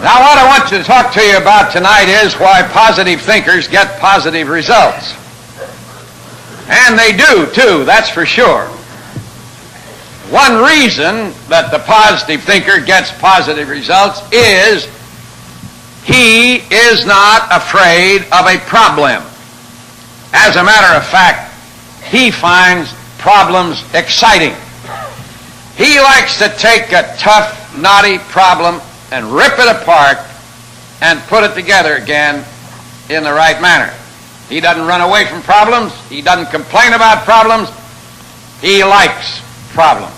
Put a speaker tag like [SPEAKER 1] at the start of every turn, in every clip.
[SPEAKER 1] Now, what I want to talk to you about tonight is why positive thinkers get positive results. And they do, too, that's for sure. One reason that the positive thinker gets positive results is he is not afraid of a problem. As a matter of fact, he finds problems exciting. He likes to take a tough, knotty problem and rip it apart and put it together again in the right manner. He doesn't run away from problems. He doesn't complain about problems. He likes problems.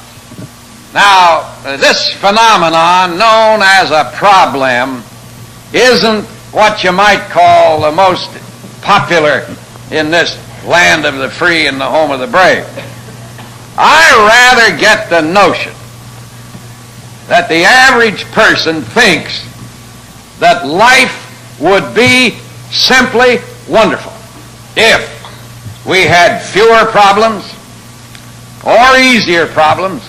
[SPEAKER 1] Now, this phenomenon known as a problem isn't what you might call the most popular in this land of the free and the home of the brave. I rather get the notion that the average person thinks that life would be simply wonderful if we had fewer problems, or easier problems,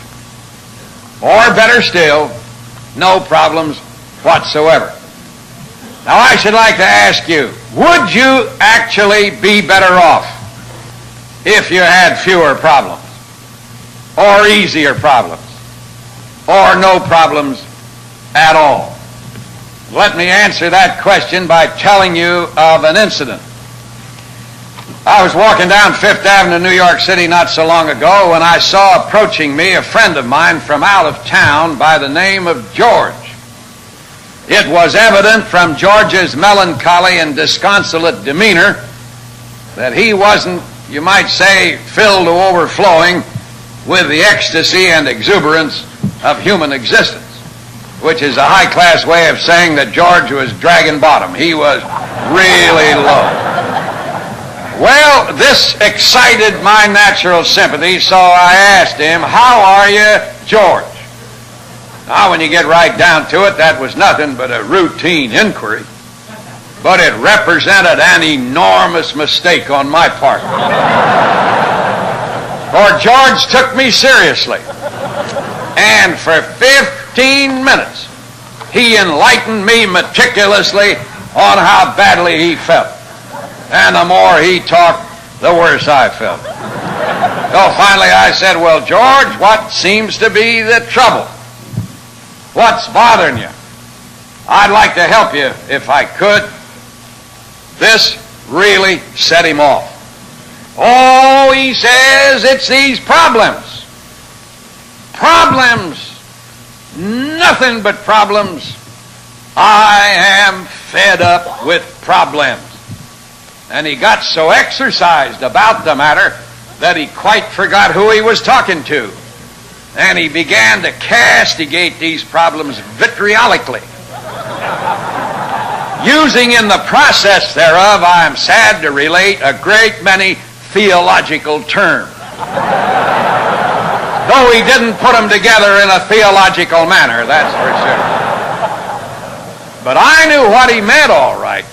[SPEAKER 1] or better still, no problems whatsoever. Now, I should like to ask you, would you actually be better off if you had fewer problems, or easier problems, or no problems at all? Let me answer that question by telling you of an incident. I was walking down Fifth Avenue, New York City not so long ago when I saw approaching me a friend of mine from out of town by the name of George. It was evident from George's melancholy and disconsolate demeanor that he wasn't, you might say, filled to overflowing with the ecstasy and exuberance of human existence, which is a high-class way of saying that George was dragging bottom. He was really low. Well, this excited my natural sympathy, so I asked him, "How are you, George?" Now, when you get right down to it, that was nothing but a routine inquiry, but it represented an enormous mistake on my part. For George took me seriously, and for 15 minutes he enlightened me meticulously on how badly he felt. And the more he talked, the worse I felt. So finally I said, "Well, George, what seems to be the trouble? What's bothering you? I'd like to help you if I could." This really set him off. "Oh," he says, "it's these problems. Problems. Nothing but problems. I am fed up with problems." And he got so exercised about the matter that he quite forgot who he was talking to. And he began to castigate these problems vitriolically, using in the process thereof, I am sad to relate, a great many theological terms. Though he didn't put them together in a theological manner, that's for sure. But I knew what he meant all right.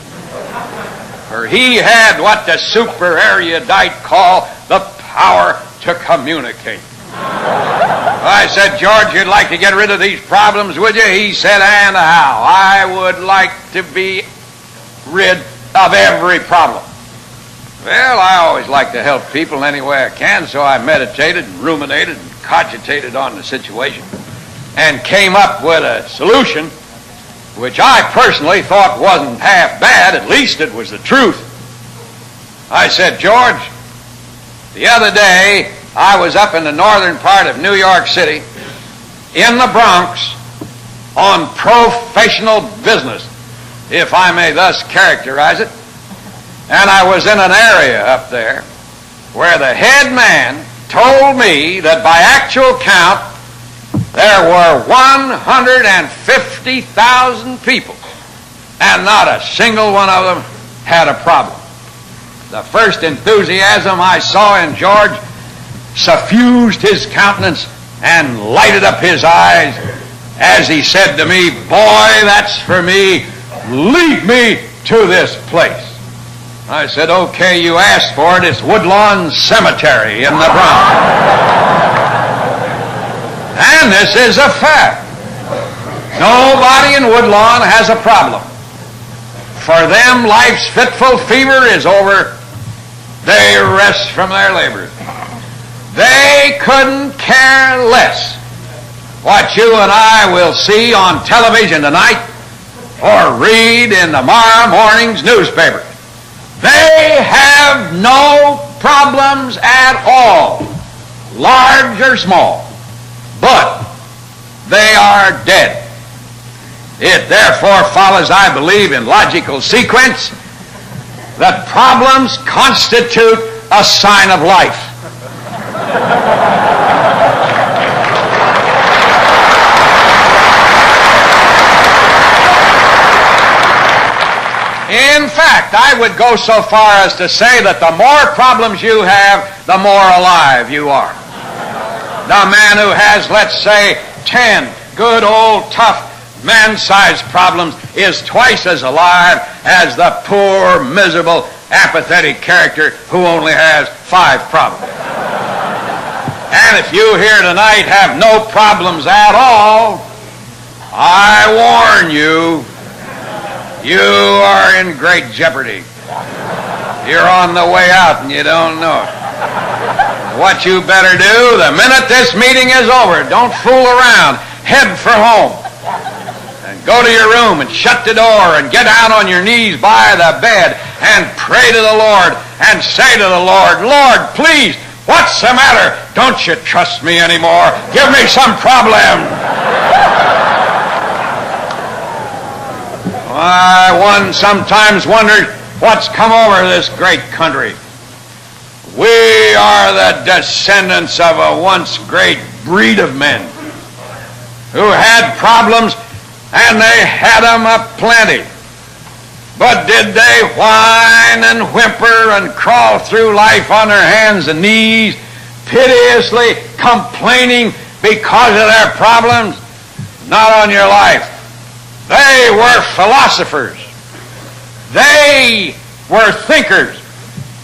[SPEAKER 1] For he had what the super erudite call the power to communicate. I said, "George, you'd like to get rid of these problems, would you?" He said, "And how? I would like to be rid of every problem." Well, I always like to help people any way I can, so I meditated and ruminated and cogitated on the situation and came up with a solution which I personally thought wasn't half bad. At least it was the truth. I said, "George, the other day I was up in the northern part of New York City, in the Bronx, on professional business, if I may thus characterize it, and I was in an area up there where the head man told me that by actual count there were 150,000 people, and not a single one of them had a problem." The first enthusiasm I saw in George suffused his countenance and lighted up his eyes as he said to me, "Boy, that's for me. Lead me to this place." I said, "Okay, you asked for it. It's Woodlawn Cemetery in the Bronx." And this is a fact. Nobody in Woodlawn has a problem. For them, life's fitful fever is over. They rest from their labors. They couldn't care less what you and I will see on television tonight or read in tomorrow morning's newspaper. They have no problems at all, large or small, but they are dead. It therefore follows, I believe, in logical sequence, that problems constitute a sign of life. In fact, I would go so far as to say that the more problems you have, the more alive you are. The man who has, let's say, 10 good old tough man-sized problems is twice as alive as the poor, miserable, apathetic character who only has 5 problems. And if you here tonight have no problems at all, I warn you, you are in great jeopardy. You're on the way out and you don't know it. What you better do, the minute this meeting is over, don't fool around. Head for home. And go to your room and shut the door and get down on your knees by the bed and pray to the Lord and say to the Lord, Lord, please, what's the matter? Don't you trust me anymore? Give me some problem. One sometimes wonders what's come over this great country. We are the descendants of a once great breed of men who had problems, and they had them aplenty. But did they whine and whimper and crawl through life on their hands and knees, piteously complaining because of their problems? Not on your life. They were philosophers. They were thinkers.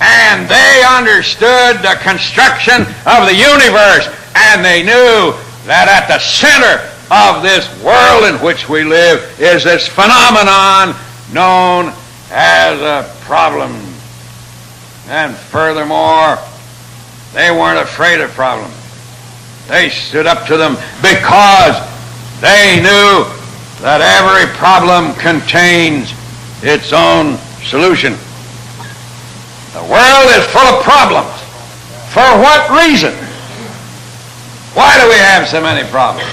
[SPEAKER 1] And they understood the construction of the universe. And they knew that at the center of this world in which we live is this phenomenon known as a problem. And furthermore, they weren't afraid of problems. They stood up to them because they knew that every problem contains its own solution. The world is full of problems. For what reason? Why do we have so many problems?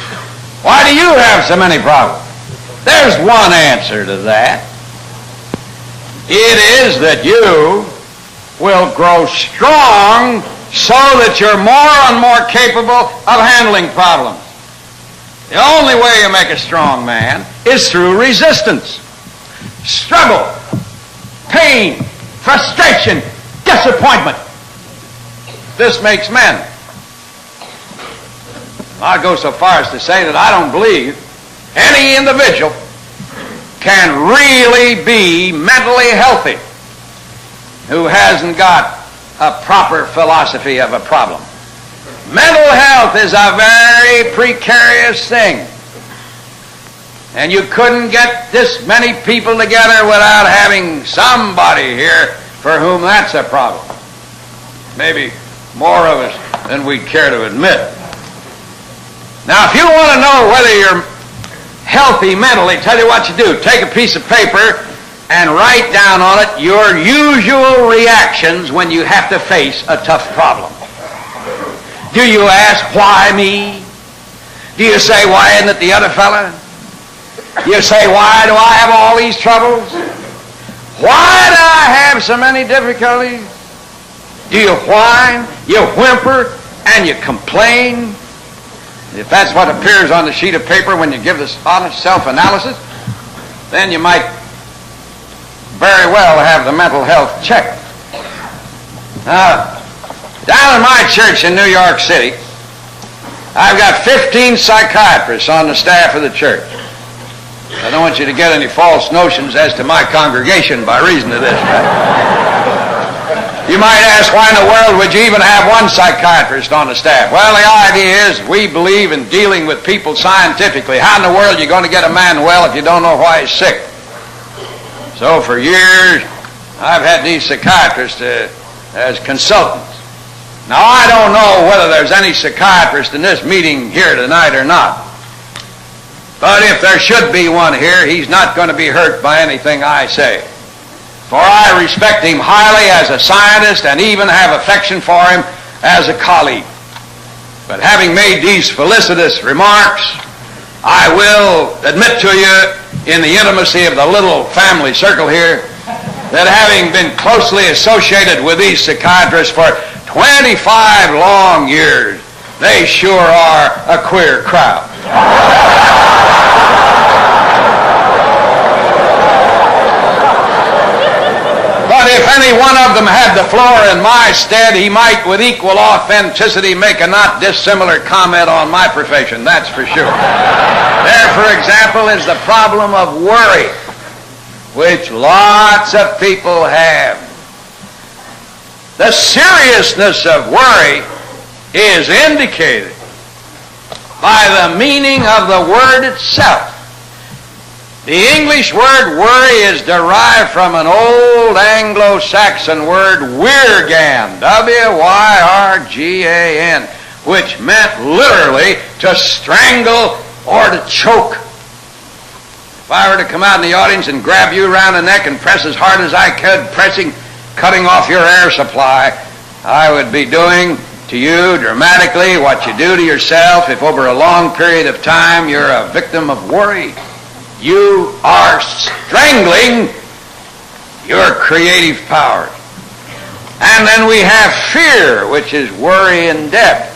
[SPEAKER 1] Why do you have so many problems? There's one answer to that. It is that you will grow strong so that you're more and more capable of handling problems. The only way you make a strong man is through resistance, struggle, pain, frustration, disappointment. This makes men. I'll go so far as to say that I don't believe any individual can really be mentally healthy who hasn't got a proper philosophy of a problem. Mental health is a very precarious thing. And you couldn't get this many people together without having somebody here for whom that's a problem. Maybe more of us than we'd care to admit. Now, if you want to know whether you're healthy mentally, tell you what you do. Take a piece of paper and write down on it your usual reactions when you have to face a tough problem. Do you ask, why me? Do you say, why isn't it the other fella? Do you say, why do I have all these troubles? Why do I have so many difficulties? Do you whine, you whimper, and you complain? If that's what appears on the sheet of paper when you give this honest self-analysis, then you might very well have the mental health checked. Now, down in my church in New York City, I've got 15 psychiatrists on the staff of the church. I don't want you to get any false notions as to my congregation by reason of this. You might ask, why in the world would you even have one psychiatrist on the staff? Well, the idea is we believe in dealing with people scientifically. How in the world are you going to get a man well if you don't know why he's sick? So for years, I've had these psychiatrists as consultants. Now, I don't know whether there's any psychiatrist in this meeting here tonight or not. But if there should be one here, he's not going to be hurt by anything I say. For I respect him highly as a scientist and even have affection for him as a colleague. But having made these felicitous remarks, I will admit to you in the intimacy of the little family circle here that having been closely associated with these psychiatrists for 25 long years, they sure are a queer crowd. But if any one of them had the floor in my stead, he might with equal authenticity make a not dissimilar comment on my profession, that's for sure. There, for example, is the problem of worry, which lots of people have. The seriousness of worry is indicated by the meaning of the word itself. The English word worry is derived from an old Anglo-Saxon word wirgan, W-Y-R-G-A-N, which meant literally to strangle or to choke. If I were to come out in the audience and grab you around the neck and press as hard as I could, cutting off your air supply, I would be doing to you dramatically what you do to yourself if over a long period of time you're a victim of worry. You are strangling your creative powers. And then we have fear, which is worry and death,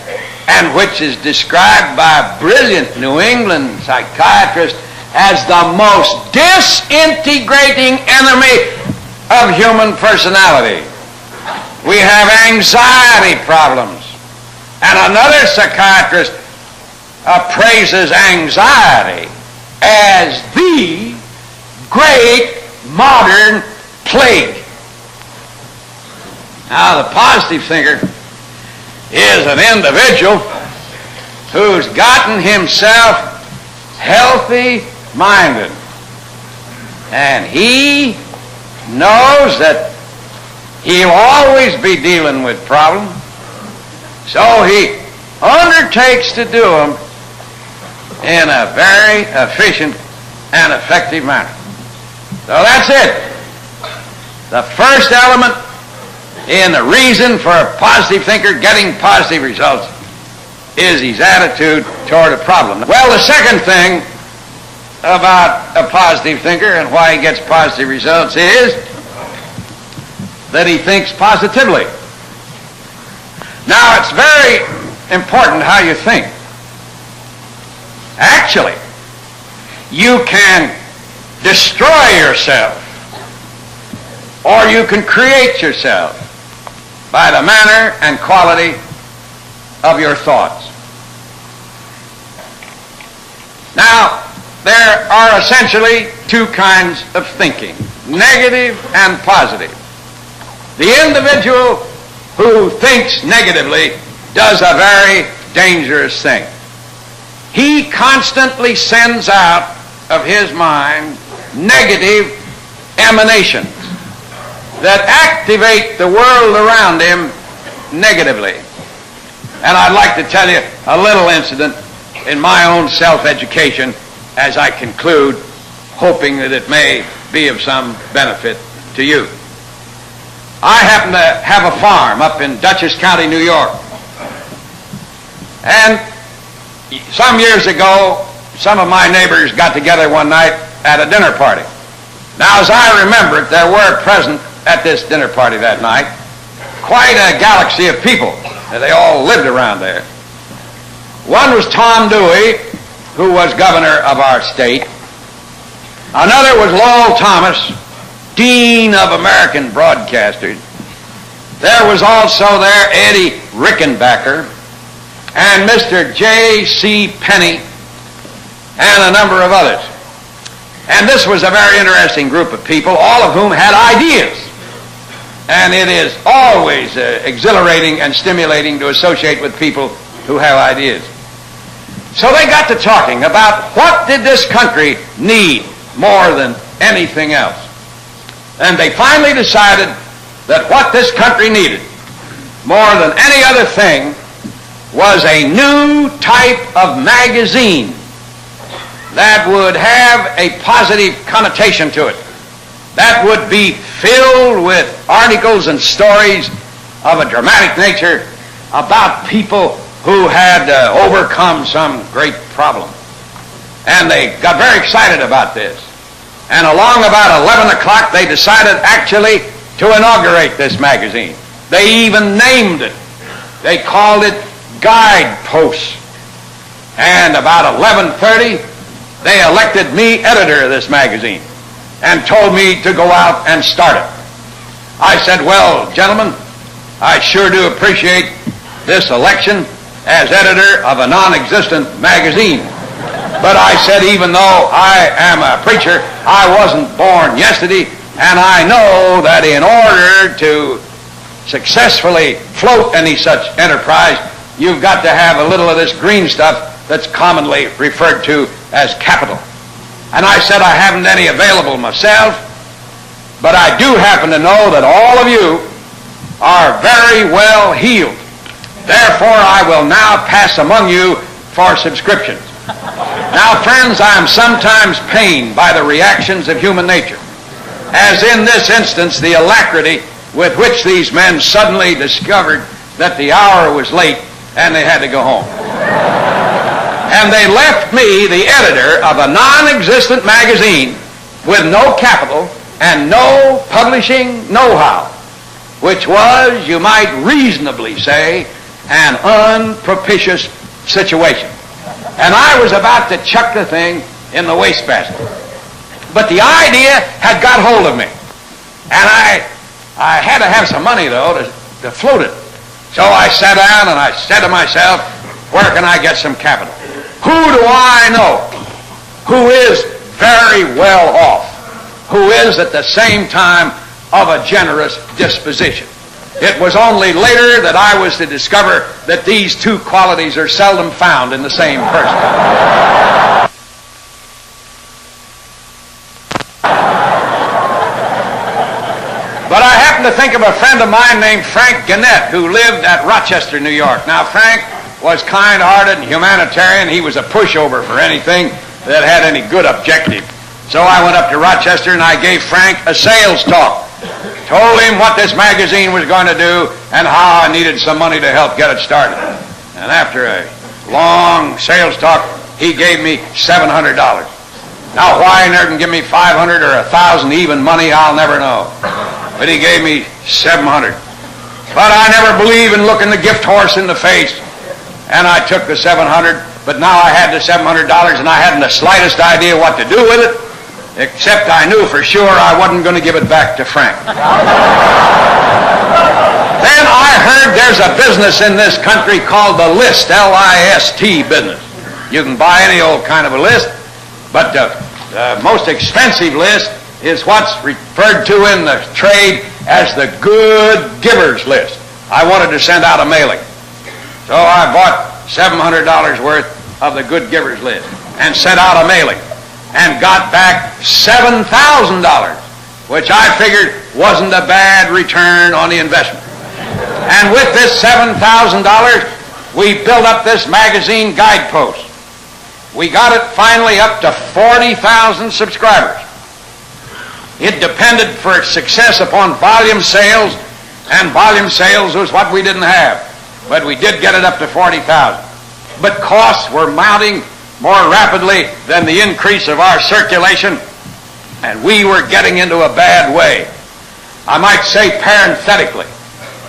[SPEAKER 1] and which is described by a brilliant New England psychiatrist as the most disintegrating enemy of human personality. We have anxiety problems. And another psychiatrist appraises anxiety as the great modern plague. Now, the positive thinker is an individual who's gotten himself healthy-minded. And he knows that he'll always be dealing with problems, so he undertakes to do them in a very efficient and effective manner. So that's it. The first element in the reason for a positive thinker getting positive results is his attitude toward a problem. Well, the second thing about a positive thinker and why he gets positive results is that he thinks positively. Now, it's very important how you think. Actually, you can destroy yourself or you can create yourself by the manner and quality of your thoughts. Now, there are essentially two kinds of thinking, negative and positive. The individual who thinks negatively does a very dangerous thing. He constantly sends out of his mind negative emanations that activate the world around him negatively. And I'd like to tell you a little incident in my own self-education as I conclude, hoping that it may be of some benefit to you. I happen to have a farm up in Dutchess County, New York. And some years ago, some of my neighbors got together one night at a dinner party. Now, as I remember it, there were present at this dinner party that night quite a galaxy of people. They all lived around there. One was Tom Dewey, who was governor of our state. Another was Lowell Thomas, Dean of American Broadcasters. There was also there Eddie Rickenbacker and Mr. J.C. Penney and a number of others. And this was a very interesting group of people, all of whom had ideas. And it is always exhilarating and stimulating to associate with people who have ideas. So they got to talking about what did this country need more than anything else. And they finally decided that what this country needed more than any other thing was a new type of magazine that would have a positive connotation to it, that would be filled with articles and stories of a dramatic nature about people who had overcome some great problem. And they got very excited about this. And along about 11 o'clock, they decided actually to inaugurate this magazine. They even named it. They called it Guideposts. And about 11:30, they elected me editor of this magazine and told me to go out and start it. I said, well, gentlemen, I sure do appreciate this election as editor of a non-existent magazine. But I said, even though I am a preacher, I wasn't born yesterday, and I know that in order to successfully float any such enterprise, you've got to have a little of this green stuff that's commonly referred to as capital. And I said, I haven't any available myself, but I do happen to know that all of you are very well heeled. Therefore, I will now pass among you for subscriptions. Now, friends, I am sometimes pained by the reactions of human nature, as in this instance, the alacrity with which these men suddenly discovered that the hour was late and they had to go home. And they left me, the editor of a non-existent magazine, with no capital and no publishing know-how, which was, you might reasonably say, an unpropitious situation. And I was about to chuck the thing in the wastebasket. But the idea had got hold of me. And I had to have some money, though, to float it. So I sat down and I said to myself, where can I get some capital? Who do I know who is very well off, who is at the same time of a generous disposition? It was only later that I was to discover that these two qualities are seldom found in the same person. But I happen to think of a friend of mine named Frank Gannett, who lived at Rochester, New York. Now, Frank was kind-hearted and humanitarian. He was a pushover for anything that had any good objective. So I went up to Rochester and I gave Frank a sales talk. Told him what this magazine was going to do and how I needed some money to help get it started. And after a long sales talk, he gave me $700. Now, why he never can give me $500 or $1,000 even money, I'll never know. But he gave me $700. But I never believe in looking the gift horse in the face. And I took the $700, but now I had the $700 and I hadn't the slightest idea what to do with it, except I knew for sure I wasn't going to give it back to Frank. Then I heard there's a business in this country called the list, L-I-S-T business. You can buy any old kind of a list, but the most expensive list is what's referred to in the trade as the good givers list. I wanted to send out a mailing. So I bought $700 worth of the good givers list and sent out a mailing and got back $7,000, which I figured wasn't a bad return on the investment. And with this $7,000, we built up this magazine Guidepost. We got it finally up to 40,000 subscribers. It depended for its success upon volume sales, and volume sales was what we didn't have. But we did get it up to 40,000. But costs were mounting more rapidly than the increase of our circulation, and we were getting into a bad way. I might say parenthetically,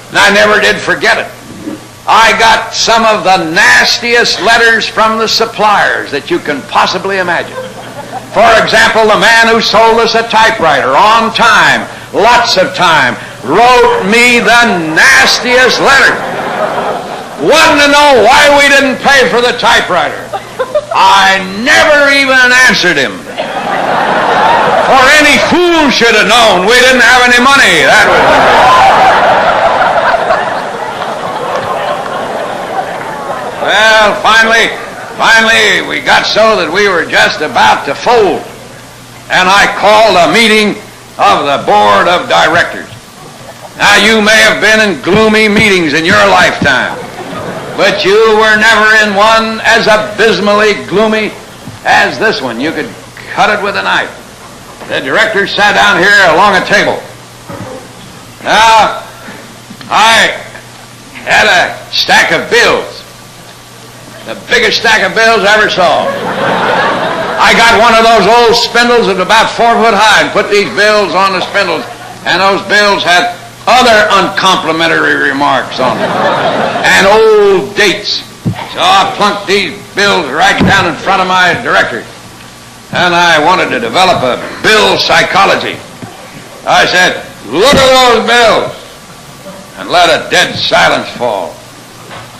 [SPEAKER 1] and I never did forget it. I got some of the nastiest letters from the suppliers that you can possibly imagine. For example, the man who sold us a typewriter on time, lots of time, wrote me the nastiest letter. Wanted to know why we didn't pay for the typewriter. I never even answered him. For any fool You should have known we didn't have any money. That was... Well, finally, we got so that we were just about to fold. And I called a meeting of the board of directors. Now, you may have been in gloomy meetings in your lifetime, but you were never in one as abysmally gloomy as this one. You could cut it with a knife. The directors sat down here along a table. Now, I had a stack of bills. The biggest stack of bills I ever saw. I got one of those old spindles that was about 4 foot high and put these bills on the spindles, and those bills had other uncomplimentary remarks on them and old dates. So I plunked these bills right down in front of my directors, and I wanted to develop a bill psychology. I said, "Look at those bills," and let a dead silence fall.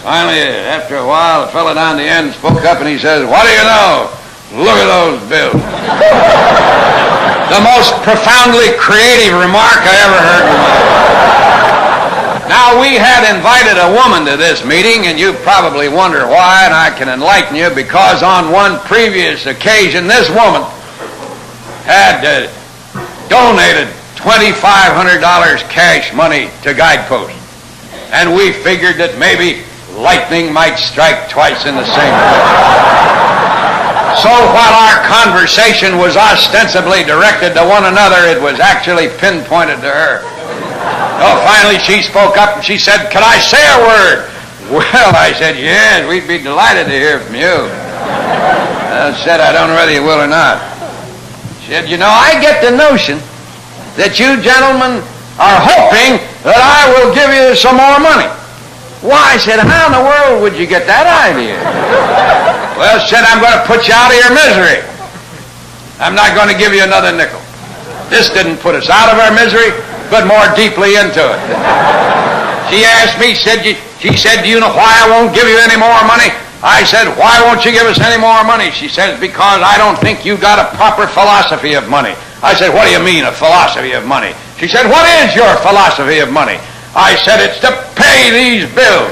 [SPEAKER 1] Finally, after a while, the fellow down the end spoke up and he says, "What do you know? Look at those bills." The most profoundly creative remark I ever heard in my life. Now, we had invited a woman to this meeting, and you probably wonder why, and I can enlighten you, because on one previous occasion, this woman had donated $2,500 cash money to Guidepost. And we figured that maybe lightning might strike twice in the same place. So while our conversation was ostensibly directed to one another, it was actually pinpointed to her. Oh, finally she spoke up and she said, "Could I say a word?" Well, I said, "Yes, we'd be delighted to hear from you." I said, "I don't know whether you will or not." She said, "You know, I get the notion that you gentlemen are hoping that I will give you some more money." Why, I said, "How in the world would you get that idea?" Well, she said, "I'm going to put you out of your misery. I'm not going to give you another nickel." This didn't put us out of our misery, but more deeply into it. She asked me, she said, "Do you know why I won't give you any more money?" I said, "Why won't you give us any more money?" She said, "Because I don't think you got a proper philosophy of money." I said, "What do you mean, a philosophy of money?" She said, "What is your philosophy of money?" I said, "It's to pay these bills."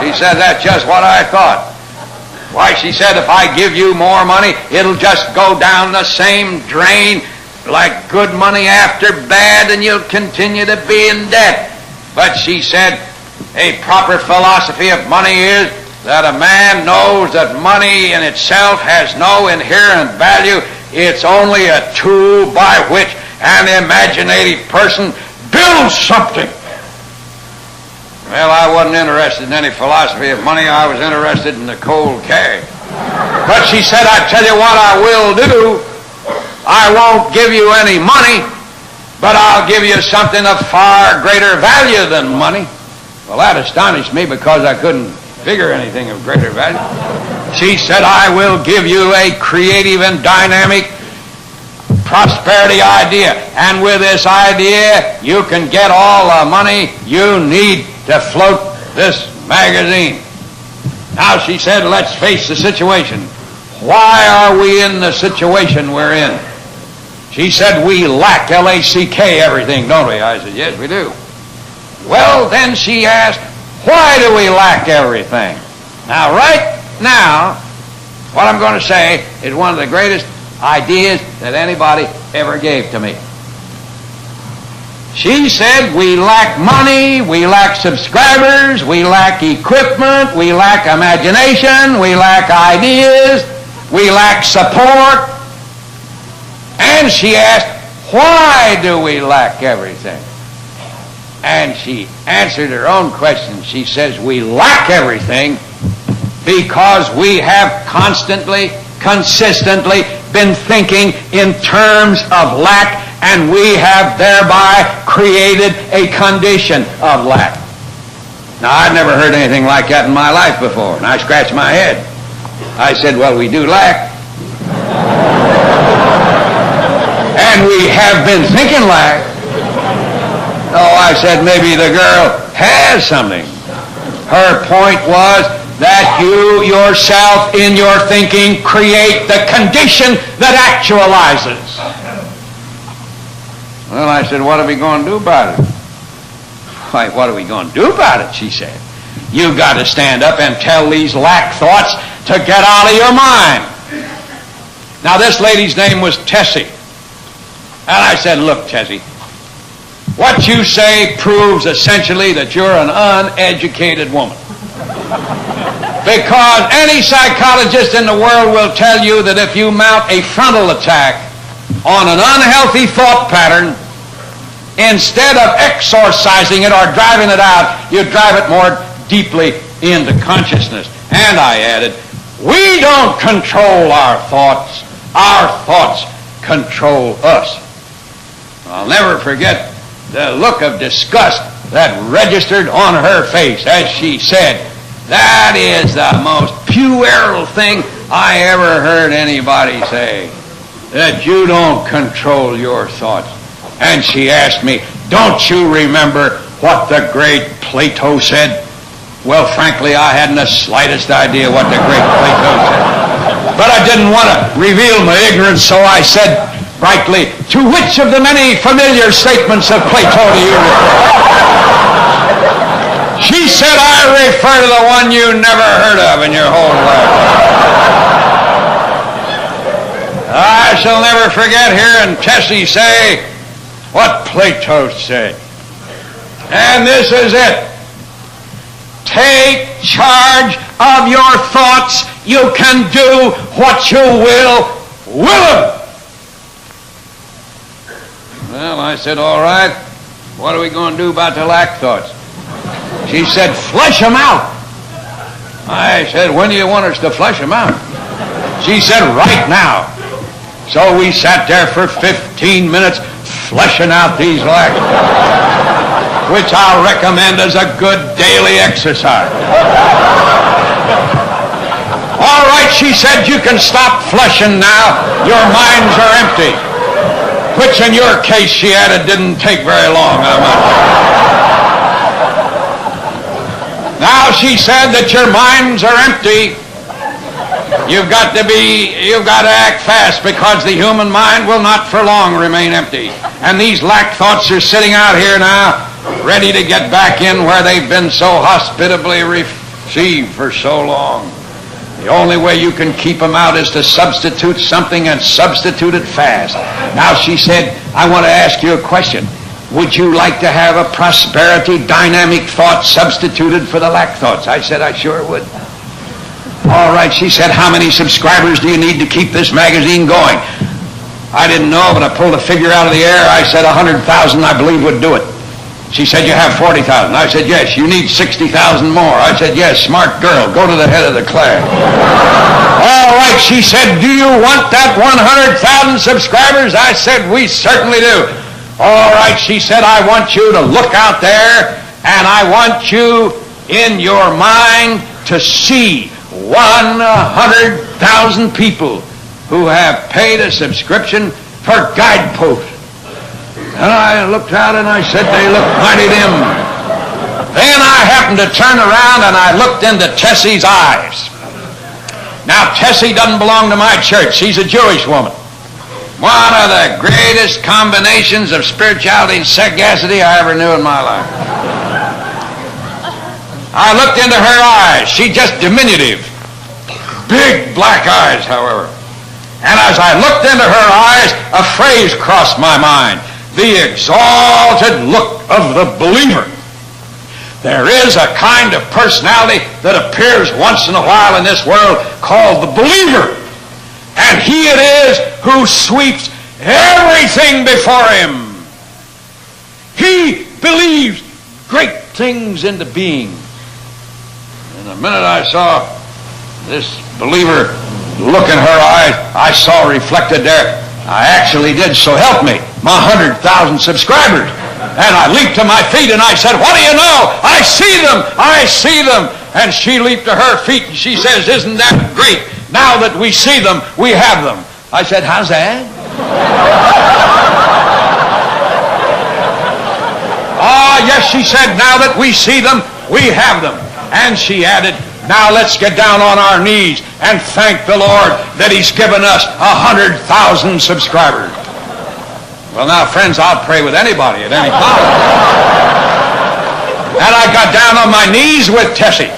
[SPEAKER 1] She said, "That's just what I thought." Why, she said, "If I give you more money, it'll just go down the same drain like good money after bad, and you'll continue to be in debt." But she said, "A proper philosophy of money is that a man knows that money in itself has no inherent value. It's only a tool by which an imaginative person builds something." Well, I wasn't interested in any philosophy of money. I was interested in the cold cash. But she said, "I tell you what I will do. I won't give you any money, but I'll give you something of far greater value than money." Well, that astonished me because I couldn't figure anything of greater value. She said, "I will give you a creative and dynamic prosperity idea, and with this idea you can get all the money you need to float this magazine." Now, she said, "Let's face the situation. Why are we in the situation we're in?" She said, "We lack LACK everything, don't we?" I said, "Yes, we do." Well, then she asked, "Why do we lack everything?" Now, right now, what I'm going to say is one of the greatest ideas that anybody ever gave to me. She said, "We lack money, we lack subscribers, we lack equipment, we lack imagination, we lack ideas, we lack support." And she asked, "Why do we lack everything?" And she answered her own question. She says, "We lack everything because we have constantly, consistently been thinking in terms of lack, and we have thereby created a condition of lack." Now, I'd never heard anything like that in my life before, and I scratched my head. I said, "Well, we do lack. And we have been thinking lack." Oh, I said, maybe the girl has something. Her point was that you yourself in your thinking create the condition that actualizes. Well, I said, what are we going to do about it? Why, what are we going to do about it, she said. You got to stand up and tell these lack thoughts to get out of your mind. Now, this lady's name was Tessie. And I said, look, Tessie, what you say proves essentially that you're an uneducated woman. Because any psychologist in the world will tell you that if you mount a frontal attack on an unhealthy thought pattern, instead of exorcising it or driving it out, you drive it more deeply into consciousness. And I added, we don't control our thoughts control us. I'll never forget the look of disgust that registered on her face as she said, that is the most puerile thing I ever heard anybody say, that you don't control your thoughts. And she asked me, don't you remember what the great Plato said? Well, frankly, I hadn't the slightest idea what the great Plato said. But I didn't want to reveal my ignorance, so I said brightly, to which of the many familiar statements of Plato do you refer? She said, I refer to the one you never heard of in your whole life. I shall never forget hearing Tessie say what Plato said. And this is it. Take charge of your thoughts. You can do what you will them. Well, I said, all right, what are we going to do about the lack thoughts? She said, flesh them out. I said, when do you want us to flesh them out? She said, right now. So we sat there for 15 minutes fleshing out these lack thoughts, which I'll recommend as a good daily exercise. All right, she said, you can stop fleshing now. Your minds are empty. Which in your case, she added, didn't take very long, I must say. Now she said that your minds are empty. You've got to act fast, because the human mind will not for long remain empty. And these lack thoughts are sitting out here now, ready to get back in where they've been so hospitably received for so long. The only way you can keep them out is to substitute something, and substitute it fast. Now she said, I want to ask you a question. Would you like to have a prosperity dynamic thought substituted for the lack thoughts? I said, I sure would. All right, she said, how many subscribers do you need to keep this magazine going? I didn't know, but I pulled a figure out of the air. I said 100,000, I believe, would do it. She said, you have 40,000. I said, yes. You need 60,000 more. I said, yes. Smart girl. Go to the head of the class. All right, she said, do you want that 100,000 subscribers? I said, we certainly do. All right, she said, I want you to look out there, and I want you in your mind to see 100,000 people who have paid a subscription for Guideposts. And I looked out and I said, they look mighty dim. Then I happened to turn around and I looked into Tessie's eyes. Now, Tessie doesn't belong to my church. She's a Jewish woman. One of the greatest combinations of spirituality and sagacity I ever knew in my life. I looked into her eyes. She's just diminutive. Big black eyes, however. And as I looked into her eyes, a phrase crossed my mind. The exalted look of the believer. There is a kind of personality that appears once in a while in this world called the believer. And he it is who sweeps everything before him. He believes great things into being. And the minute I saw this believer look in her eyes, I saw reflected there, I actually did, so help me, my 100,000 subscribers. And I leaped to my feet and I said, what do you know? I see them! I see them! And she leaped to her feet and she says, isn't that great? Now that we see them, we have them. I said, how's that? Yes, she said, now that we see them, we have them. And she added, now let's get down on our knees and thank the Lord that he's given us 100,000 subscribers. Well, now, friends, I'll pray with anybody at any time. And I got down on my knees with Tessie.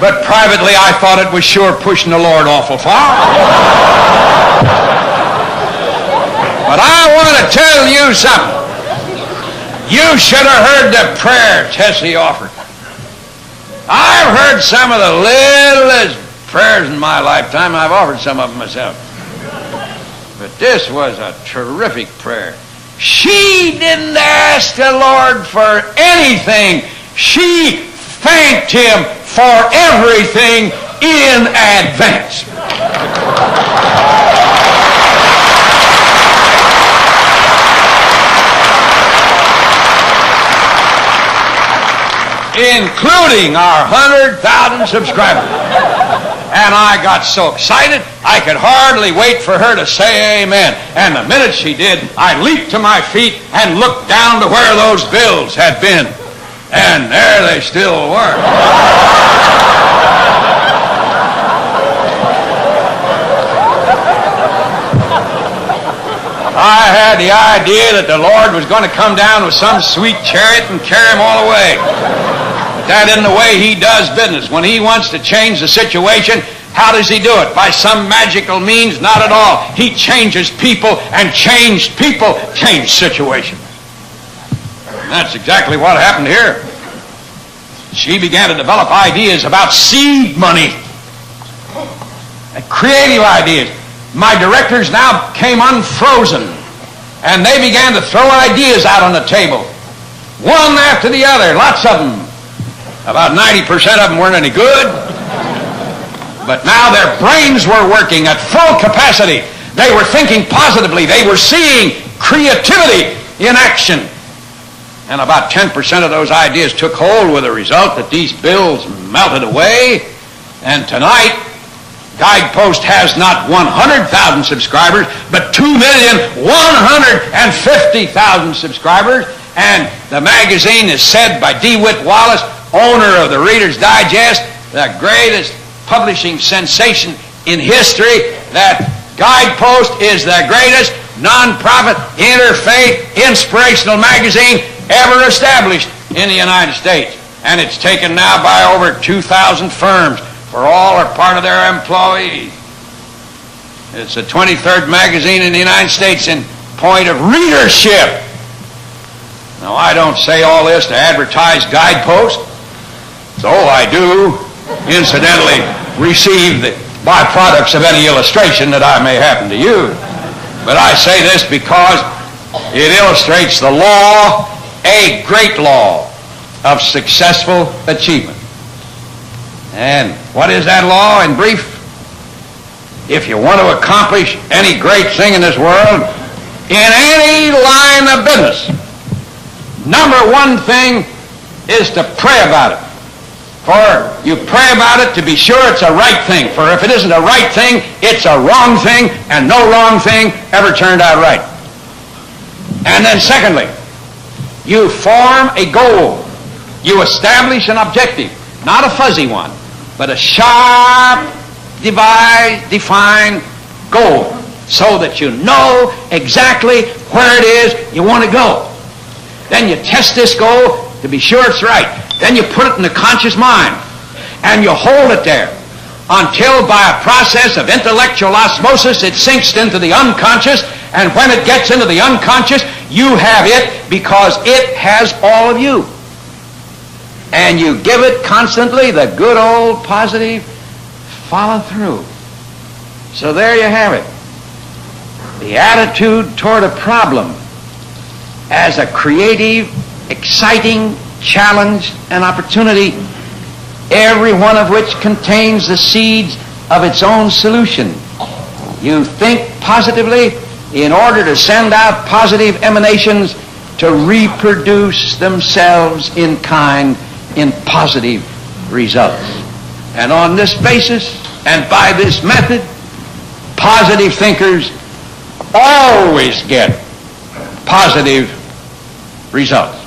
[SPEAKER 1] But privately, I thought it was sure pushing the Lord awful far. But I want to tell you something. You should have heard the prayer Tessie offered. I've heard some of the littlest prayers in my lifetime. I've offered some of them myself. But this was a terrific prayer. She didn't ask the Lord for anything. She thanked Him for everything in advance. Including our 100,000 subscribers. And I got so excited, I could hardly wait for her to say amen. And the minute she did, I leaped to my feet and looked down to where those bills had been. And there they still were. I had the idea that the Lord was going to come down with some sweet chariot and carry them all away. That isn't the way He does business. When He wants to change the situation, how does He do it? By some magical means? Not at all. He changes people, and changed people change situations. And that's exactly what happened here. She began to develop ideas about seed money, creative ideas. My directors now came unfrozen, and they began to throw ideas out on the table, one after the other, lots of them. About 90% of them weren't any good, but now their brains were working at full capacity. They were thinking positively. They were seeing creativity in action. And about 10% of those ideas took hold, with the result that these bills melted away. And tonight, Guidepost has not 100,000 subscribers, but 2,150,000 subscribers. And the magazine is said by DeWitt Wallace, owner of the Reader's Digest, the greatest publishing sensation in history, that Guidepost is the greatest non-profit, interfaith, inspirational magazine ever established in the United States. And it's taken now by over 2,000 firms, for all or part of their employees. It's the 23rd magazine in the United States in point of readership. Now, I don't say all this to advertise Guidepost, though I do, incidentally, receive the byproducts of any illustration that I may happen to use. But I say this because it illustrates the law, a great law, of successful achievement. And what is that law in brief? If you want to accomplish any great thing in this world, in any line of business, number one thing is to pray about it. For you pray about it to be sure it's a right thing. For if it isn't a right thing, it's a wrong thing, and no wrong thing ever turned out right. And then secondly, you form a goal. You establish an objective, not a fuzzy one, but a sharp, defined goal, so that you know exactly where it is you want to go. Then you test this goal to be sure it's right. Then you put it in the conscious mind, and you hold it there until, by a process of intellectual osmosis, it sinks into the unconscious, and when it gets into the unconscious, you have it because it has all of you. And you give it constantly the good old positive follow through. So there you have it. The attitude toward a problem as a creative, exciting challenge and opportunity, every one of which contains the seeds of its own solution. You think positively in order to send out positive emanations to reproduce themselves in kind in positive results. And on this basis and by this method, positive thinkers always get positive results.